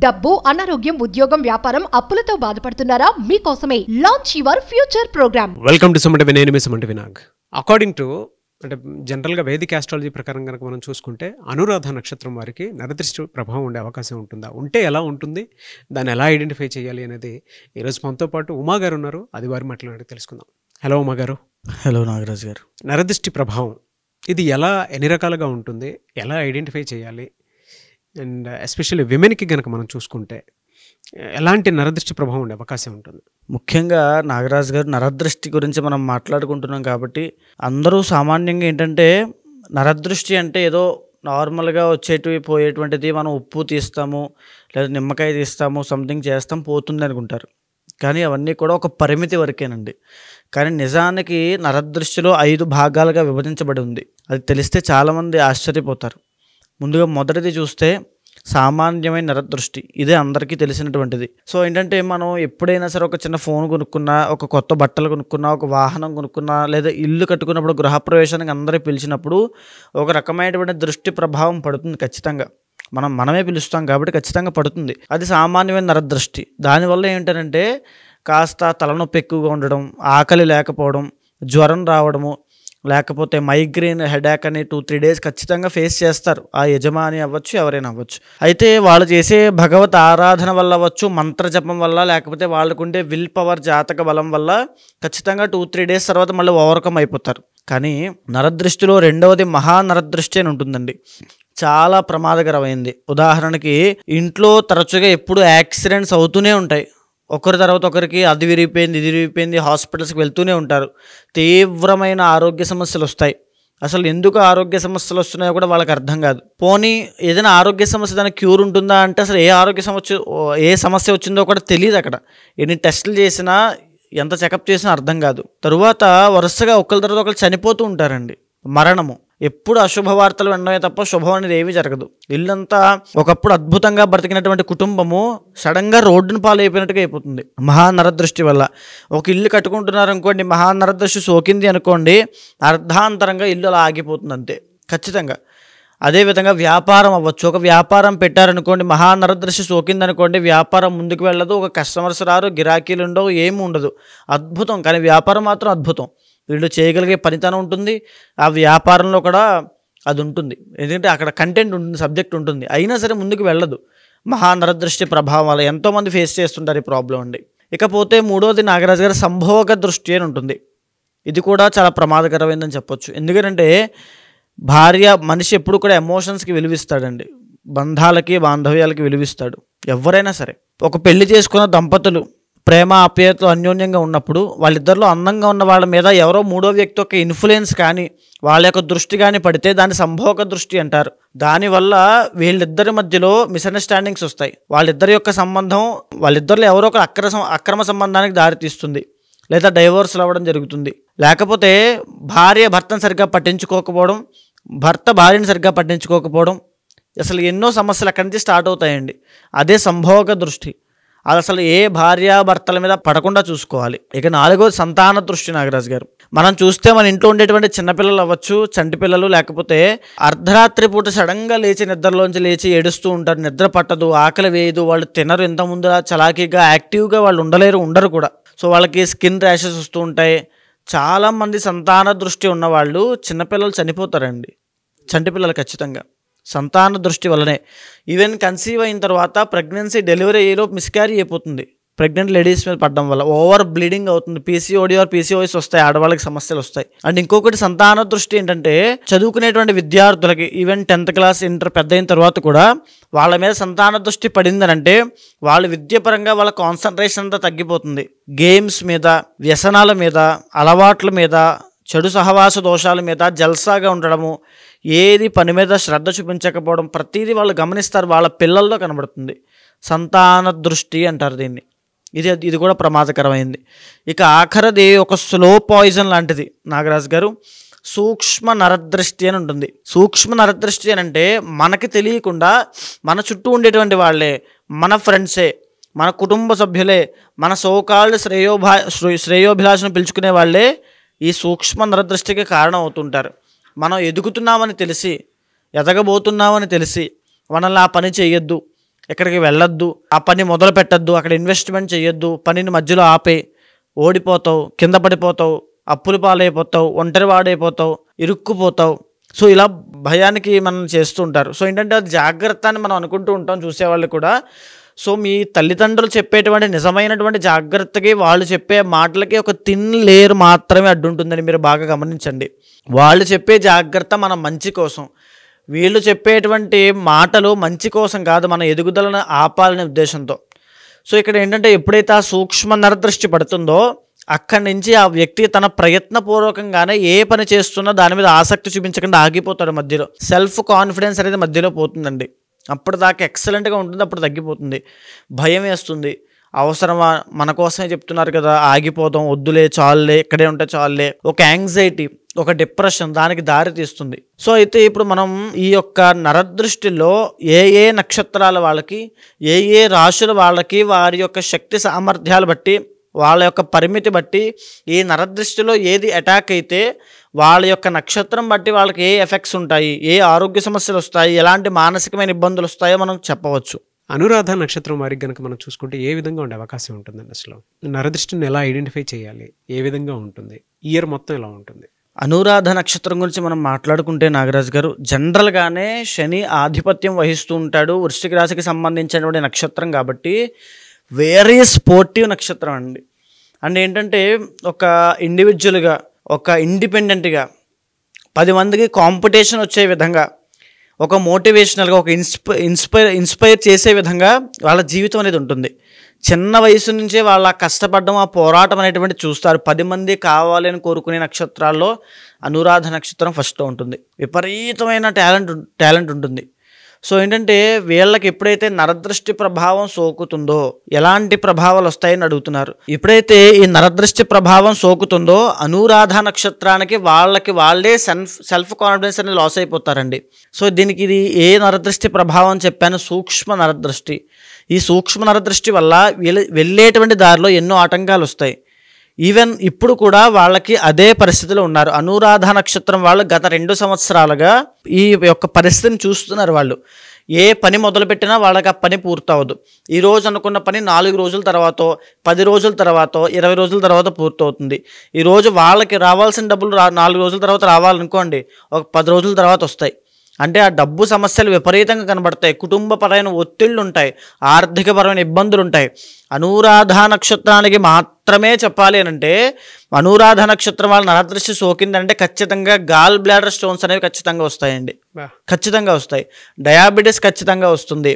డబ్బు, అనారోగ్యం, ఉద్యోగం, వ్యాపారం, అప్పులతో బాధపడుతున్నారా? మీకోసమే launch your future program. Welcome to సుమంటి వినయ్, నేను మీ సుమంటి వినాగ్. అకార్డింగ్ టు అంటే జనరల్గా వేదిక ఆస్ట్రాలజీ ప్రకారం కనుక మనం చూసుకుంటే అనురాధ నక్షత్రం వారికి నరదృష్టి ప్రభావం ఉండే అవకాశం ఉంటుందా, ఉంటే ఎలా ఉంటుంది, దాన్ని ఎలా ఐడెంటిఫై చేయాలి అనేది ఈరోజు మనతో పాటు ఉమా గారు ఉన్నారు. అది వారి మాట్లాడి తెలుసుకుందాం. హలో ఉమా గారు. హలో నాగరాజ్ గారు. నరదృష్టి ప్రభావం ఇది ఎన్ని రకాలుగా ఉంటుంది, ఎలా ఐడెంటిఫై చేయాలి, అండ్ ఎస్పెషల్లీ విమెన్కి కనుక మనం చూసుకుంటే ఎలాంటి నరదృష్టి ప్రభావం ఉండే అవకాశం ఉంటుంది? ముఖ్యంగా నాగరాజ్ గారు, నరదృష్టి గురించి మనం మాట్లాడుకుంటున్నాం కాబట్టి అందరూ సామాన్యంగా ఏంటంటే నరదృష్టి అంటే ఏదో నార్మల్గా వచ్చేటివి పోయేటువంటిది, మనం ఉప్పు తీస్తాము లేదా నిమ్మకాయ తీస్తాము, సంథింగ్ చేస్తాం, పోతుంది అనుకుంటారు. కానీ అవన్నీ కూడా ఒక పరిమితి వరకేనండి. కానీ నిజానికి నరదృష్టిలో 5 భాగాలుగా విభజించబడి ఉంది. అది తెలిస్తే చాలామంది ఆశ్చర్యపోతారు. ముందుగా మొదటిది చూస్తే సామాన్యమైన నరదృష్టి. ఇదే అందరికీ తెలిసినటువంటిది. సో ఏంటంటే మనం ఎప్పుడైనా సరే ఒక చిన్న ఫోన్ కొనుక్కున్నా, ఒక కొత్త బట్టలు కొనుక్కున్నా, ఒక వాహనం కొనుక్కున్నా, లేదా ఇల్లు కట్టుకున్నప్పుడు, గృహప్రవేశానికి అందరూ పిలిచినప్పుడు ఒక రకమైనటువంటి దృష్టి ప్రభావం పడుతుంది ఖచ్చితంగా. మనమే పిలుస్తాం కాబట్టి ఖచ్చితంగా పడుతుంది. అది సామాన్యమైన నరదృష్టి. దానివల్ల ఏంటంటే కాస్త తలనొప్పి ఎక్కువగా ఉండడం, ఆకలి లేకపోవడం, జ్వరం రావడము, లేకపోతే మైగ్రేన్, హెడేక్ అని 2-3 డేస్ ఖచ్చితంగా ఫేస్ చేస్తారు. ఆ యజమాని అవ్వచ్చు, ఎవరైనా అవ్వచ్చు. అయితే వాళ్ళు చేసే భగవత్ ఆరాధన వల్ల అవ్వచ్చు, మంత్రజపం వల్ల, లేకపోతే వాళ్ళకుండే విల్ పవర్, జాతక బలం వల్ల ఖచ్చితంగా 2-3 డేస్ తర్వాత మళ్ళీ ఓవర్కమ్ అయిపోతారు. కానీ నరదృష్టిలో రెండవది మహానరదృష్టి అని ఉంటుందండి. చాలా ప్రమాదకరమైంది. ఉదాహరణకి ఇంట్లో తరచుగా ఎప్పుడు యాక్సిడెంట్స్ అవుతూనే ఉంటాయి. ఒకరి తర్వాత ఒకరికి అది విరిగిపోయింది, ఇది విరిగిపోయింది, హాస్పిటల్స్కి వెళ్తూనే ఉంటారు. తీవ్రమైన ఆరోగ్య సమస్యలు వస్తాయి. అసలు ఎందుకు ఆరోగ్య సమస్యలు వస్తున్నాయో కూడా వాళ్ళకి అర్థం కాదు. పోనీ ఏదైనా ఆరోగ్య సమస్య దానికి క్యూర్ ఉంటుందా అంటే అసలు ఏ సమస్య వచ్చిందో కూడా తెలియదు. అక్కడ ఎన్ని టెస్టులు చేసినా, ఎంత చెకప్ చేసినా అర్థం కాదు. తరువాత వరుసగా ఒకరి తర్వాత ఒకరు చనిపోతూ ఉంటారండి. మరణము ఎప్పుడు అశుభవార్తలు వినడమే తప్ప శుభం అనేది ఏమీ జరగదు. ఇల్లంతా ఒకప్పుడు అద్భుతంగా బ్రతికినటువంటి కుటుంబము సడన్గా రోడ్డును పాలైపోయినట్టుగా అయిపోతుంది మహానరదృష్టి వల్ల. ఒక ఇల్లు కట్టుకుంటున్నారు అనుకోండి, మహానరదృష్టి సోకింది అనుకోండి, అర్ధాంతరంగా ఇల్లు అలా ఆగిపోతుంది అంతే ఖచ్చితంగా. అదేవిధంగా వ్యాపారం అవ్వచ్చు. ఒక వ్యాపారం పెట్టారనుకోండి, మహానరదృష్టి సోకింది అనుకోండి, వ్యాపారం ముందుకు వెళ్ళదు, ఒక కస్టమర్స్ రారు, గిరాకీలు ఉండవు, ఏమి ఉండదు. అద్భుతం. కానీ వ్యాపారం మాత్రం అద్భుతం. వీళ్ళు చేయగలిగే పనితనం ఉంటుంది, ఆ వ్యాపారంలో కూడా అది ఉంటుంది. ఎందుకంటే అక్కడ కంటెంట్ ఉంటుంది, సబ్జెక్ట్ ఉంటుంది. అయినా సరే ముందుకు వెళ్ళదు. మహానరదృష్టి ప్రభావం వల్ల ఎంతోమంది ఫేస్ చేస్తుంటారు ఈ ప్రాబ్లం అండి. ఇకపోతే మూడవది నాగరాజు గారు సంభోగ దృష్టి అని ఉంటుంది. ఇది కూడా చాలా ప్రమాదకరమైందని చెప్పొచ్చు. ఎందుకంటే మనిషి ఎప్పుడు కూడా ఎమోషన్స్కి విలువిస్తాడండి. బంధాలకి, బాంధవ్యాలకి విలువిస్తాడు ఎవరైనా సరే. ఒక పెళ్లి చేసుకున్న దంపతులు ప్రేమ ఆప్యాయతలు అన్యోన్యంగా ఉన్నప్పుడు వాళ్ళిద్దరిలో అందంగా ఉన్న వాళ్ళ మీద ఎవరో మూడో వ్యక్తి యొక్క ఇన్ఫ్లుయెన్స్ కానీ, వాళ్ళ యొక్క దృష్టి కానీ పడితే దాన్ని సంభోగ దృష్టి అంటారు. దానివల్ల వీళ్ళిద్దరి మధ్యలో మిస్అండర్స్టాండింగ్స్ వస్తాయి. వాళ్ళిద్దరి యొక్క సంబంధం, వాళ్ళిద్దరిలో ఎవరో ఒక అక్రమ సంబంధానికి దారితీస్తుంది, లేదా డైవోర్స్లు అవ్వడం జరుగుతుంది. లేకపోతే భార్య భర్తను సరిగ్గా పట్టించుకోకపోవడం, భర్త భార్యను సరిగ్గా పట్టించుకోకపోవడం, అసలు ఎన్నో సమస్యలు అక్కడి నుంచి స్టార్ట్ అవుతాయండి. అదే సంభోగ దృష్టి. అది అసలు ఏ భార్యాభర్తల మీద పడకుండా చూసుకోవాలి. ఇక 4వది సంతాన దృష్టి నాగరాజు గారు. మనం చూస్తే మన ఇంట్లో ఉండేటువంటి చిన్నపిల్లలు అవ్వచ్చు, చంటి పిల్లలు, లేకపోతే అర్ధరాత్రి పూట సడన్గా నిద్రలోంచి లేచి ఏడుస్తూ ఉంటారు. నిద్ర పట్టదు, ఆకలి వేయదు, వాళ్ళు తినరు. ఇంత ముందు చలాకీగా యాక్టివ్గా వాళ్ళు ఉండరు కూడా. సో వాళ్ళకి స్కిన్ ర్యాషెస్ వస్తూ ఉంటాయి. చాలామంది సంతాన దృష్టి ఉన్నవాళ్ళు చిన్నపిల్లలు చనిపోతారండి, చంటి పిల్లలు ఖచ్చితంగా సంతాన దృష్టి వల్లనే. ఈవెన్ కన్సీవ్ అయిన తర్వాత ప్రెగ్నెన్సీ, డెలివరీ అయ్యేలో మిస్క్యారీ అయిపోతుంది ప్రెగ్నెంట్ లేడీస్ మీద పడడం వల్ల. ఓవర్ బ్లీడింగ్ అవుతుంది, పీసీఓడి ఆర్ పీసీఓఎస్ వస్తాయి, ఆడవాళ్ళకి సమస్యలు వస్తాయి. అండ్ ఇంకొకటి సంతాన దృష్టి ఏంటంటే చదువుకునేటువంటి విద్యార్థులకి ఈవెన్ 10th క్లాస్, ఇంటర్ పెద్ద అయిన తర్వాత కూడా వాళ్ళ మీద సంతాన దృష్టి పడిందనంటే వాళ్ళ విద్యాపరంగా వాళ్ళ కాన్సన్ట్రేషన్ అంతా తగ్గిపోతుంది. గేమ్స్ మీద, వ్యసనాల మీద, అలవాట్ల మీద, చెడు సహవాస దోషాల మీద, జల్సాగా ఉండడము, ఏది పని మీద శ్రద్ధ చూపించకపోవడం, ప్రతిదీ వాళ్ళు గమనిస్తారు, వాళ్ళ పిల్లల్లో కనబడుతుంది. సంతాన దృష్టి అంటారు దీన్ని. ఇది కూడా ప్రమాదకరమైంది. ఇక ఆఖరిది ఒక స్లో పాయిజన్ లాంటిది నాగరాజు గారు, సూక్ష్మ నరదృష్టి అని ఉంటుంది. సూక్ష్మ నరదృష్టి అని అంటే మనకి తెలియకుండా మన చుట్టూ ఉండేటువంటి వాళ్ళే, మన ఫ్రెండ్సే, మన కుటుంబ సభ్యులే, మన సోకాల్డ్ శ్రేయోభిలాషను పిలుచుకునే వాళ్ళే ఈ సూక్ష్మ నరదృష్టికి కారణం అవుతుంటారు. మనం ఎదుగుతున్నామని తెలిసి, ఎదగబోతున్నామని తెలిసి మనల్ని ఆ పని చేయొద్దు, ఎక్కడికి వెళ్ళొద్దు, ఆ పని మొదలు పెట్టద్దు, అక్కడ ఇన్వెస్ట్మెంట్ చేయొద్దు, పనిని మధ్యలో ఆపే, ఓడిపోతావు, కింద పడిపోతావు, అప్పులు పాలైపోతావు, ఒంటరి వాడైపోతావు, ఇరుక్కుపోతావు. సో ఇలా భయానికి మనం చేస్తూ ఉంటారు. సో ఏంటంటే అది జాగ్రత్త అని మనం అనుకుంటూ ఉంటాం చూసేవాళ్ళు కూడా. సో మీ తల్లిదండ్రులు చెప్పేటువంటి నిజమైనటువంటి జాగ్రత్తకి వాళ్ళు చెప్పే మాటలకి ఒక థిన్ లేయర్ మాత్రమే అడ్డుంటుందని మీరు బాగా గమనించండి. వాళ్ళు చెప్పే జాగ్రత్త మన మంచి కోసం, వీళ్ళు చెప్పేటువంటి మాటలు మంచి కోసం కాదు, మన ఎదుగుదలను ఆపాలనే ఉద్దేశంతో. సో ఇక్కడ ఏంటంటే ఎప్పుడైతే ఆ సూక్ష్మ నరదృష్టి పడుతుందో అక్కడి నుంచి ఆ వ్యక్తి తన ప్రయత్నపూర్వకంగానే ఏ పని చేస్తున్నా దాని మీద ఆసక్తి చూపించకుండా ఆగిపోతాడు. మధ్యలో సెల్ఫ్ కాన్ఫిడెన్స్ అనేది మధ్యలో పోతుందండి. అప్పటిదాకా ఎక్సలెంట్గా ఉంటుంది, అప్పుడు తగ్గిపోతుంది, భయం వేస్తుంది. అవసరమా, మన కోసమే చెప్తున్నారు కదా, ఆగిపోతాం, వద్దులే, చాలులే, ఇక్కడే ఉంటే చాలులే, ఒక యాంగ్జైటీ, ఒక డిప్రెషన్ దానికి దారి తీస్తుంది. సో అయితే ఇప్పుడు మనం ఈ యొక్క నరదృష్టిలో ఏ నక్షత్రాల వాళ్ళకి, ఏ రాశుల వాళ్ళకి వారి యొక్క శక్తి సామర్థ్యాలు బట్టి, వాళ్ళ యొక్క పరిమితి బట్టి ఈ నరదృష్టిలో ఏది అటాక్ అయితే వాళ్ళ యొక్క నక్షత్రం బట్టి వాళ్ళకి ఏ ఎఫెక్ట్స్ ఉంటాయి, ఏ ఆరోగ్య సమస్యలు వస్తాయి, ఎలాంటి మానసికమైన ఇబ్బందులు వస్తాయో మనం చెప్పవచ్చు. అనురాధ నక్షత్రం వారికి కనుక మనం చూసుకుంటే ఏ విధంగా ఉండే అవకాశం ఉంటుందండి? అసలు నరదృష్టిని ఎలా ఐడెంటిఫై చేయాలి, ఏ విధంగా ఉంటుంది, ఇయర్ మొత్తం ఎలా ఉంటుంది? అనురాధ నక్షత్రం గురించి మనం మాట్లాడుకుంటే నాగరాజు గారు, జనరల్గానే శని ఆధిపత్యం వహిస్తూ ఉంటాడు. వృశ్చిక రాశికి సంబంధించినటువంటి నక్షత్రం కాబట్టి వెరీ స్పోర్టివ్ నక్షత్రం అండి. అండ్ ఏంటంటే ఒక ఇండివిజువల్గా, ఒక ఇండిపెండెంట్గా 10 మందికి కాంపిటీషన్ వచ్చే విధంగా, ఒక మోటివేషనల్గా, ఒక ఇన్స్పైర్ చేసే విధంగా వాళ్ళ జీవితం అనేది ఉంటుంది. చిన్న వయసు నుంచే వాళ్ళ కష్టపడడం, ఆ పోరాటం అనేటువంటి చూస్తారు. 10 మంది కావాలని కోరుకునే నక్షత్రాల్లో అనురాధ నక్షత్రం ఫస్ట్లో ఉంటుంది. విపరీతమైన టాలెంట్ ఉంటుంది. సో ఏంటంటే వీళ్ళకి ఎప్పుడైతే నరదృష్టి ప్రభావం సోకుతుందో, ఎలాంటి ప్రభావాలు వస్తాయని అడుగుతున్నారు. ఎప్పుడైతే ఈ నరదృష్టి ప్రభావం సోకుతుందో అనురాధ నక్షత్రానికి వాళ్ళే సెల్ఫ్ కాన్ఫిడెన్స్ అనేది లాస్ అయిపోతారండి. సో దీనికి ఇది ఏ నరదృష్టి ప్రభావం చెప్పాను? సూక్ష్మ నరదృష్టి. ఈ సూక్ష్మ నరదృష్టి వల్ల వెళ్ళేటువంటి దారిలో ఎన్నో ఆటంకాలు వస్తాయి. ఈవెన్ ఇప్పుడు కూడా వాళ్ళకి అదే పరిస్థితిలో ఉన్నారు. అనురాధ నక్షత్రం వాళ్ళు గత 2 సంవత్సరాలుగా ఈ యొక్క పరిస్థితిని చూస్తున్నారు. వాళ్ళు ఏ పని మొదలుపెట్టినా వాళ్ళకి ఆ పని పూర్తవదు. ఈరోజు అనుకున్న పని 4 రోజుల తర్వాత, 10 రోజుల తర్వాత, 20 రోజుల తర్వాత పూర్తవుతుంది. ఈరోజు వాళ్ళకి రావాల్సిన డబ్బులు 4 రోజుల తర్వాత రావాలనుకోండి, ఒక 10 రోజుల తర్వాత వస్తాయి. అంటే ఆ డబ్బు సమస్యలు విపరీతంగా కనబడతాయి, కుటుంబపరమైన ఒత్తిళ్ళు ఉంటాయి, ఆర్థికపరమైన ఇబ్బందులు ఉంటాయి. అనురాధ నక్షత్రానికి మాత్రమే చెప్పాలి అని అంటే, అనురాధ నక్షత్రం వాళ్ళ నరదృష్టి సోకిందంటే ఖచ్చితంగా గాల్ బ్లాడర్ స్టోన్స్ అనేవి ఖచ్చితంగా వస్తాయండి, ఖచ్చితంగా వస్తాయి. డయాబెటీస్ ఖచ్చితంగా వస్తుంది.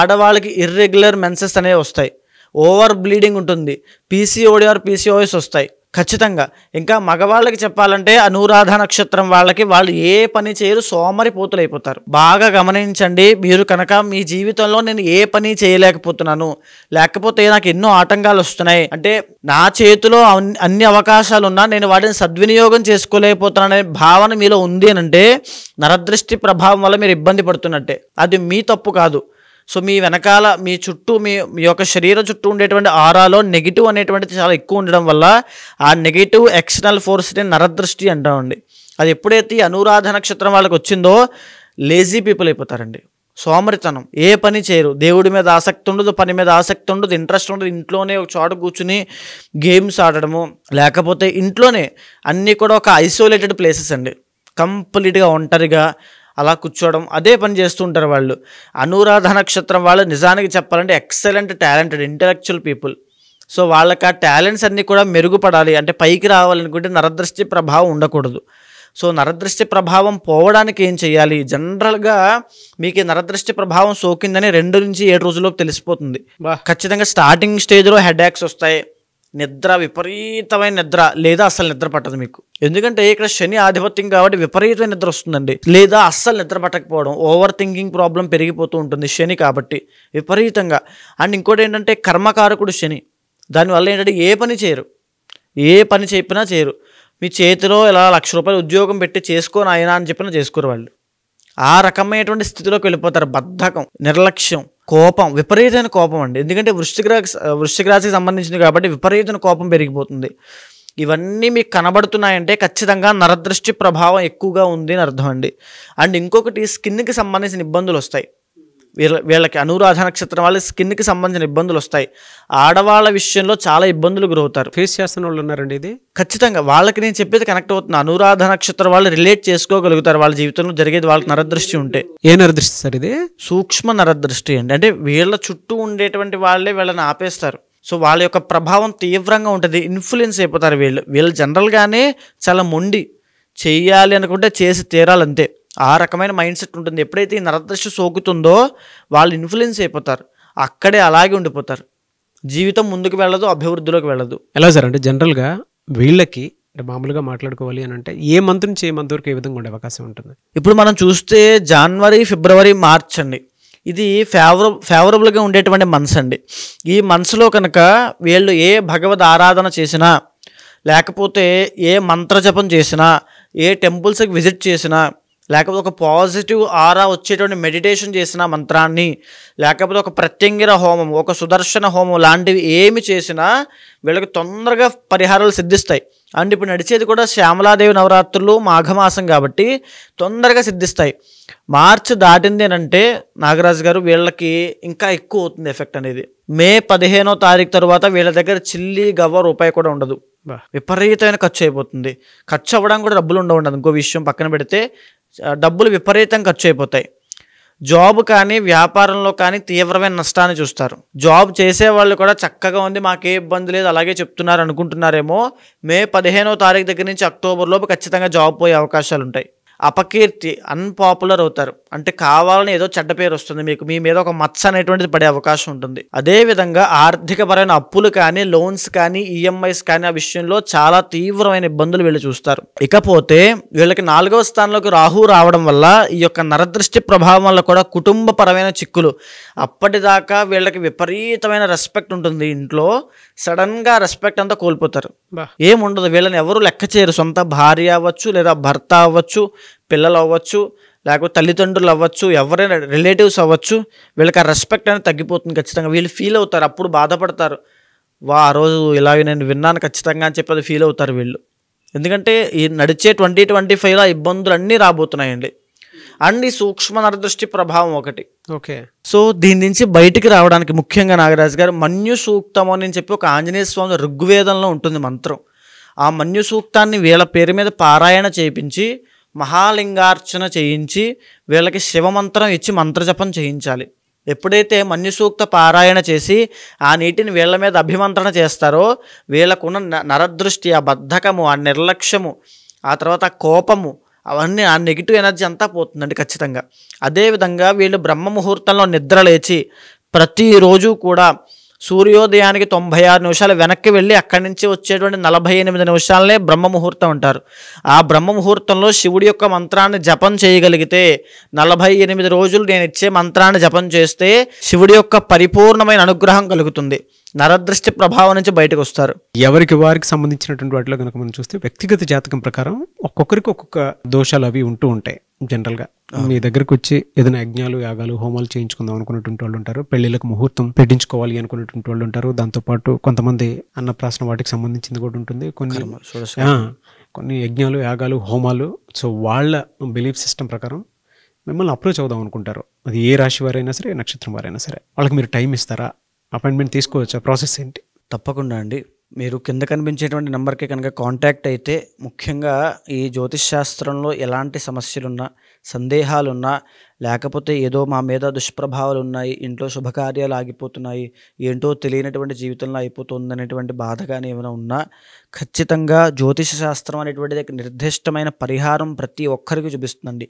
ఆడవాళ్ళకి ఇర్రెగ్యులర్ మెన్సెస్ అనేవి వస్తాయి. ఓవర్ బ్లీడింగ్ ఉంటుంది. పీసీఓడి ఆర్ పీసీఓఎస్ వస్తాయి ఖచ్చితంగా. ఇంకా మగవాళ్ళకి చెప్పాలంటే అనురాధ నక్షత్రం వాళ్ళు ఏ పని చేయరు, సోమరిపోతులు అయిపోతారు. బాగా గమనించండి. మీరు కనుక మీ జీవితంలో నేను ఏ పని చేయలేకపోతున్నాను, లేకపోతే నాకు ఎన్నో ఆటంకాలు వస్తున్నాయి అంటే, నా చేతిలో అన్ని అవకాశాలు ఉన్నా నేను వాటిని సద్వినియోగం చేసుకోలేకపోతున్నాను అనే భావన మీలో ఉంది అని అంటే నరదృష్టి ప్రభావం వల్ల మీరు ఇబ్బంది పడుతున్నట్టే. అది మీ తప్పు కాదు. సో మీ వెనకాల, మీ చుట్టూ, మీ యొక్క శరీరం చుట్టూ ఉండేటువంటి ఆరాలో నెగిటివ్ అనేటువంటిది చాలా ఎక్కువ ఉండడం వల్ల ఆ నెగిటివ్ ఎక్స్టర్నల్ ఫోర్స్ని నరదృష్టి అంటామండి. అది ఎప్పుడైతే అనురాధ నక్షత్రం వాళ్ళకి వచ్చిందో లేజీ పీపుల్ అయిపోతారండి. సోమరితనం, ఏ పని చేయరు, దేవుడి మీద ఆసక్తి ఉండదు, పని మీద ఆసక్తి ఉండదు, ఇంట్రెస్ట్ ఉండదు. ఇంట్లోనే ఒక చోట కూర్చుని గేమ్స్ ఆడడము, లేకపోతే ఇంట్లోనే అన్నీ కూడా ఒక ఐసోలేటెడ్ ప్లేసెస్ అండి, కంప్లీట్గా ఒంటరిగా అలా కూర్చోవడం, అదే పని చేస్తూ ఉంటారు వాళ్ళు. అనురాధ నక్షత్రం వాళ్ళు నిజానికి చెప్పాలంటే excellent talented intellectual people. So వాళ్ళకి ఆ టాలెంట్స్ అన్నీ కూడా మెరుగుపడాలి అంటే, పైకి రావాలనుకుంటే నరదృష్టి ప్రభావం ఉండకూడదు. సో నరదృష్టి ప్రభావం పోవడానికి ఏం చేయాలి? జనరల్గా మీకు నరదృష్టి ప్రభావం సోకిందని 2 నుంచి 7 రోజుల్లోపు తెలిసిపోతుంది. ఖచ్చితంగా స్టార్టింగ్ స్టేజ్లో హెడేక్స్ వస్తాయి, నిద్ర, విపరీతమైన నిద్ర, లేదా అస్సలు నిద్ర పట్టదు మీకు. ఎందుకంటే ఇక్కడ శని ఆధిపత్యం కాబట్టి విపరీతమైన నిద్ర వస్తుందండి, లేదా అస్సలు నిద్ర పట్టకపోవడం, ఓవర్ థింకింగ్ ప్రాబ్లం పెరిగిపోతూ ఉంటుంది శని కాబట్టి విపరీతంగా. అండ్ ఇంకోటి ఏంటంటే కర్మకారకుడు శని. దానివల్ల ఏంటంటే ఏ పని చేయరు, ఏ పని చెప్పినా చేయరు. మీ చేతిలో ఇలా ₹1,00,000 ఉద్యోగం పెట్టి చేసుకోని అయినా అని చెప్పినా చేసుకోరు వాళ్ళు. ఆ రకమైనటువంటి స్థితిలోకి వెళ్ళిపోతారు. బద్ధకం, నిర్లక్ష్యం, కోపం, విపరీతమైన కోపం అండి. ఎందుకంటే వృశ్చిక రాశికి సంబంధించింది కాబట్టి విపరీతమైన కోపం పెరిగిపోతుంది. ఇవన్నీ మీకు కనబడుతున్నాయంటే ఖచ్చితంగా నరదృష్టి ప్రభావం ఎక్కువగా ఉంది అని అర్థం అండి. అండ్ ఇంకొకటి, స్కిన్కి సంబంధించిన ఇబ్బందులు వస్తాయి. వీళ్ళకి అనురాధ నక్షత్రం వాళ్ళ స్కిన్కి సంబంధించిన ఇబ్బందులు వస్తాయి. ఆడవాళ్ళ విషయంలో చాలా ఇబ్బందులు గురవుతారు. ఫేస్ చేస్తున్న వాళ్ళు ఉన్నారండి ఇది? ఖచ్చితంగా వాళ్ళకి నేను చెప్పేది కనెక్ట్ అవుతుంది. అనురాధ నక్షత్రం వాళ్ళు రిలేట్ చేసుకోగలుగుతారు వాళ్ళ జీవితంలో జరిగేది వాళ్ళకి నరదృష్టి ఉంటే. ఏ నరదృష్టి సార్ ఇది? సూక్ష్మ నరదృష్టి అండి. అంటే వీళ్ళ చుట్టూ ఉండేటువంటి వాళ్ళే వీళ్ళని ఆపేస్తారు. సో వాళ్ళ యొక్క ప్రభావం తీవ్రంగా ఉంటుంది, ఇన్ఫ్లుయెన్స్ అయిపోతారు. వీళ్ళు జనరల్గానే చాలా మొండి, చెయ్యాలి అనుకుంటే చేసి తీరాలంతే, ఆ రకమైన మైండ్ సెట్ ఉంటుంది. ఎప్పుడైతే ఈ నరదృష్టి సోకుతుందో వాళ్ళు ఇన్ఫ్లుయెన్స్ అయిపోతారు, అక్కడే అలాగే ఉండిపోతారు. జీవితం ముందుకు వెళ్ళదు, అభివృద్ధిలోకి వెళ్ళదు. ఎలా సార్ అంటే జనరల్గా వీళ్ళకి అంటే మామూలుగా మాట్లాడుకోవాలి అని అంటే ఏ మంత్ నుంచి ఏ మంత్ వరకు ఏ విధంగా ఉండే అవకాశం ఉంటుంది? ఇప్పుడు మనం చూస్తే జనవరి, ఫిబ్రవరి, మార్చ్ అండి, ఇది ఫేవరబుల్గా ఉండేటువంటి మంత్స్ అండి. ఈ మంత్స్లో కనుక వీళ్ళు ఏ భగవద్ ఆరాధన చేసినా, లేకపోతే ఏ మంత్రజపం చేసినా, ఏ టెంపుల్స్కి విజిట్ చేసినా, లేకపోతే ఒక పాజిటివ్ ఆరా వచ్చేటువంటి మెడిటేషన్ చేసిన మంత్రాన్ని, లేకపోతే ఒక ప్రత్యంగిర హోమం, ఒక సుదర్శన హోమం లాంటివి ఏమి చేసినా వీళ్ళకి తొందరగా పరిహారాలు సిద్ధిస్తాయి. అండ్ ఇప్పుడు నడిచేది కూడా శ్యామలాదేవి నవరాత్రులు మాఘమాసం కాబట్టి తొందరగా సిద్ధిస్తాయి. మార్చి దాటింది అని అంటే నాగరాజు గారు వీళ్ళకి ఇంకా ఎక్కువ అవుతుంది ఎఫెక్ట్ అనేది. మే 15వ తారీఖు తర్వాత వీళ్ళ దగ్గర చిల్లి గవ్వ రూపాయి కూడా ఉండదు, విపరీతమైన ఖర్చు అయిపోతుంది. ఖర్చు అవ్వడానికి కూడా డబ్బులు ఉండదు. ఇంకో విషయం పక్కన పెడితే డబ్బులు విపరీతంగా ఖర్చు అయిపోతాయి. జాబ్ కానీ వ్యాపారంలో కానీ తీవ్రమైన నష్టాన్ని చూస్తారు. జాబ్ చేసేవాళ్ళు కూడా చక్కగా ఉంది, మాకే ఇబ్బంది లేదు, అలాగే చెప్తున్నారు అనుకుంటున్నారేమో. మే 15వ తారీఖు దగ్గర నుంచి అక్టోబర్ లోపు ఖచ్చితంగా జాబ్ పోయే అవకాశాలు ఉంటాయి. అపకీర్తి, అన్పాపులర్ అవుతారు. అంటే కావాలని ఏదో చెడ్డ పేరు వస్తుంది మీకు, మీ మీద ఒక మచ్చ అనేటువంటిది పడే అవకాశం ఉంటుంది. అదేవిధంగా ఆర్థికపరమైన అప్పులు కానీ, లోన్స్ కానీ, ఈఎంఐస్ కానీ ఆ విషయంలో చాలా తీవ్రమైన ఇబ్బందులు వీళ్ళు చూస్తారు. ఇకపోతే వీళ్ళకి 4వ స్థానంలోకి రాహు రావడం వల్ల ఈ యొక్క నరదృష్టి ప్రభావం వల్ల కూడా కుటుంబపరమైన చిక్కులు. అప్పటిదాకా వీళ్ళకి విపరీతమైన రెస్పెక్ట్ ఉంటుంది ఇంట్లో, సడన్గా రెస్పెక్ట్ అంతా కోల్పోతారు. ఏముండదు, వీళ్ళని ఎవరు లెక్క చేయరు. సొంత భార్య అవ్వచ్చు, లేదా భర్త అవ్వచ్చు, పిల్లలు అవ్వచ్చు, లేకపోతే తల్లిదండ్రులు అవ్వచ్చు, ఎవరైనా రిలేటివ్స్ అవ్వచ్చు, వీళ్ళకి ఆ రెస్పెక్ట్ అనేది తగ్గిపోతుంది ఖచ్చితంగా. వీళ్ళు ఫీల్ అవుతారు, అప్పుడు బాధపడతారు. ఆ రోజు ఇలాగ నేను విన్నాను ఖచ్చితంగా అని చెప్పి అది ఫీల్ అవుతారు వీళ్ళు. ఎందుకంటే ఈ నడిచే 2025లో ఆ ఇబ్బందులు అన్నీ రాబోతున్నాయండి. అండ్ ఈ సూక్ష్మ నరదృష్టి ప్రభావం ఒకటి. ఓకే. సో దీని నుంచి బయటికి రావడానికి ముఖ్యంగా నాగరాజు గారు మన్యు సూక్తము అని చెప్పి ఒక ఆంజనేయ స్వామి ఋగ్వేదంలో ఉంటుంది మంత్రం. ఆ మన్యు సూక్తాన్ని వీళ్ళ పేరు మీద పారాయణ చేయించి, మహాలింగార్చన చేయించి, వీళ్ళకి శివమంత్రం ఇచ్చి మంత్రజపం చేయించాలి. ఎప్పుడైతే మన్యుసూక్త పారాయణ చేసి ఆ నీటిని వీళ్ళ మీద అభిమంత్రణ చేస్తారో వీళ్ళకున్న నరదృష్టి, ఆ బద్ధకము, ఆ నిర్లక్ష్యము, ఆ తర్వాత కోపము, అవన్నీ ఆ నెగిటివ్ ఎనర్జీ అంతా పోతుందండి ఖచ్చితంగా. అదేవిధంగా వీళ్ళు బ్రహ్మ ముహూర్తంలో నిద్ర లేచి ప్రతిరోజు కూడా సూర్యోదయానికి 96 నిమిషాలు వెనక్కి వెళ్ళి అక్కడి నుంచి వచ్చేటువంటి 48 నిమిషాలనే బ్రహ్మ ముహూర్తం అంటారు. ఆ బ్రహ్మ ముహూర్తంలో శివుడి యొక్క మంత్రాన్ని జపం చేయగలిగితే 48 రోజులు నేను ఇచ్చే మంత్రాన్ని జపం చేస్తే శివుడి యొక్క పరిపూర్ణమైన అనుగ్రహం కలుగుతుంది. నరదృష్టి ప్రభావం నుంచి బయటకు వస్తారు. ఎవరికి వారికి సంబంధించినటువంటి వాటిలో కనుక మనం చూస్తే వ్యక్తిగత జాతకం ప్రకారం ఒక్కొక్కరికి ఒక్కొక్క దోషాలు అవి ఉంటూ ఉంటాయి. జనరల్గా మీ దగ్గరకు వచ్చి ఏదైనా యజ్ఞాలు, యాగాలు, హోమాలు చేయించుకుందాం అనుకున్నటువంటి వాళ్ళు ఉంటారు. పెళ్లిళ్ళకు ముహూర్తం పెట్టించుకోవాలి అనుకున్నటువంటి వాళ్ళు ఉంటారు. దాంతోపాటు కొంతమంది అన్నప్రాసన వాటికి సంబంధించింది కూడా ఉంటుంది. కొన్ని యజ్ఞాలు, యాగాలు, హోమాలు. సో వాళ్ళ బిలీఫ్ సిస్టమ్ ప్రకారం మిమ్మల్ని అప్రోచ్ అవుదాం అనుకుంటారు. అది ఏ రాశి వారైనా సరే, నక్షత్రం వారైనా సరే. వాళ్ళకి మీరు టైం ఇస్తారా? అపాయింట్మెంట్ తీసుకోవచ్చా? ప్రాసెస్ ఏంటి? తప్పకుండా అండి. మీరు కింద కనిపించేటువంటి నెంబర్కి కనుక కాంటాక్ట్ అయితే, ముఖ్యంగా ఈ జ్యోతిష్ శాస్త్రంలో ఎలాంటి సమస్యలున్నా, సందేహాలున్నా, లేకపోతే ఏదో మా మీద దుష్ప్రభావాలు ఉన్నాయి, ఇంట్లో శుభకార్యాలు ఆగిపోతున్నాయి, ఏంటో తెలియనటువంటి జీవితంలో అయిపోతుంది అనేటువంటి బాధ కానీ ఏమైనా ఉన్నా, ఖచ్చితంగా జ్యోతిష శాస్త్రం అనేటువంటిది నిర్దిష్టమైన పరిహారం ప్రతి ఒక్కరికి చూపిస్తుందండి.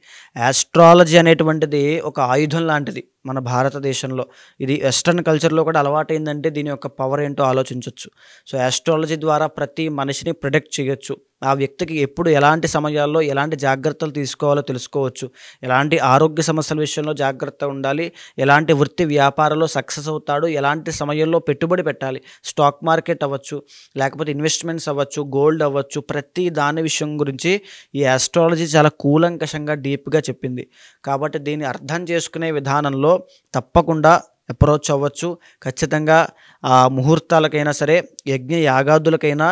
ఆస్ట్రాలజీ అనేటువంటిది ఒక ఆయుధం లాంటిది మన భారతదేశంలో. ఇది వెస్ట్రన్ కల్చర్లో కూడా అలవాటైందంటే దీని యొక్క పవర్ ఏంటో ఆలోచించవచ్చు. సో ఆస్ట్రాలజీ ద్వారా ప్రతి మనిషిని ప్రిడిక్ట్ చేయొచ్చు. ఆ వ్యక్తికి ఎప్పుడు ఎలాంటి సమయాల్లో ఎలాంటి జాగ్రత్తలు తీసుకోవాలో తెలుసుకోవచ్చు. ఎలాంటి ఆరోగ్య సమస్యల విషయంలో జాగ్రత్త ఉండాలి, ఎలాంటి వృత్తి వ్యాపారంలో సక్సెస్ అవుతాడు, ఎలాంటి సమయంలో పెట్టుబడి పెట్టాలి, స్టాక్ మార్కెట్ అవ్వచ్చు, లేకపోతే ఇన్వెస్ట్మెంట్స్ అవ్వచ్చు, గోల్డ్ అవ్వచ్చు, ప్రతి దాని విషయం గురించి ఈ ఆస్ట్రాలజీ చాలా కూలంకషంగా డీప్గా చెప్పింది. కాబట్టి దీన్ని అర్థం చేసుకునే విధానంలో తప్పకుండా అప్రోచ్ అవ్వచ్చు. ఖచ్చితంగా ఆ ముహూర్తాలకైనా సరే, యజ్ఞ యాగాదులకైనా,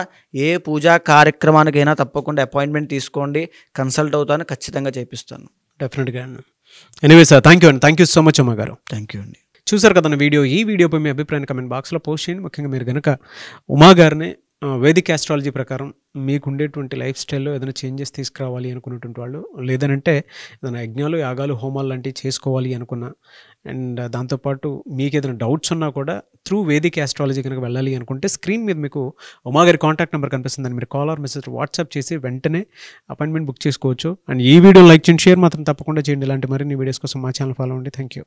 ఏ పూజా కార్యక్రమానికైనా తప్పకుండా అపాయింట్మెంట్ తీసుకోండి. కన్సల్ట్ అవుతాను, ఖచ్చితంగా చేపిస్తాను. డెఫినెట్గా. Anyway sir, thank you so much Uma garu. Thank you అండి. చూసారు కదా ఈ వీడియోపై మీ అభిప్రాయాన్ని కమెంట్ బాక్స్లో పోస్ట్ చేయండి. ముఖ్యంగా మీరు కనుక ఉమా గారిని వేదిక్ ఆస్ట్రాలజీ ప్రకారం మీకు ఉండేటువంటి లైఫ్ స్టైల్లో ఏదైనా చేంజెస్ తీసుకురావాలి అనుకున్నటువంటి వాళ్ళు, లేదనంటే ఏదైనా యజ్ఞాలు, యాగాలు, హోమాలు లాంటివి చేసుకోవాలి అనుకున్నా, అండ్ దాంతోపాటు మీకు ఏదైనా డౌట్స్ ఉన్నా కూడా త్రూ వేదిక్ ఆస్ట్రాలజీ కనుక వెళ్ళాలి అనుకుంటే స్క్రీన్ మీద మీకు ఉమా గారి కాంటాక్ట్ నెంబర్ కనిపిస్తుంది. దాన్ని మీరు కాల్ ఆర్ మెసేజ్ వాట్సాప్ చేసి వెంటనే అపాయింట్మెంట్ బుక్ చేసుకోవచ్చు. అండ్ ఈ వీడియో లైక్ చేయండి, షేర్ మాత్రం తప్పకుండా చేయండి. ఇలాంటి మరిన్ని వీడియోస్ కోసం మా ఛానల్ ఫాలో అవ్వండి. Thank you.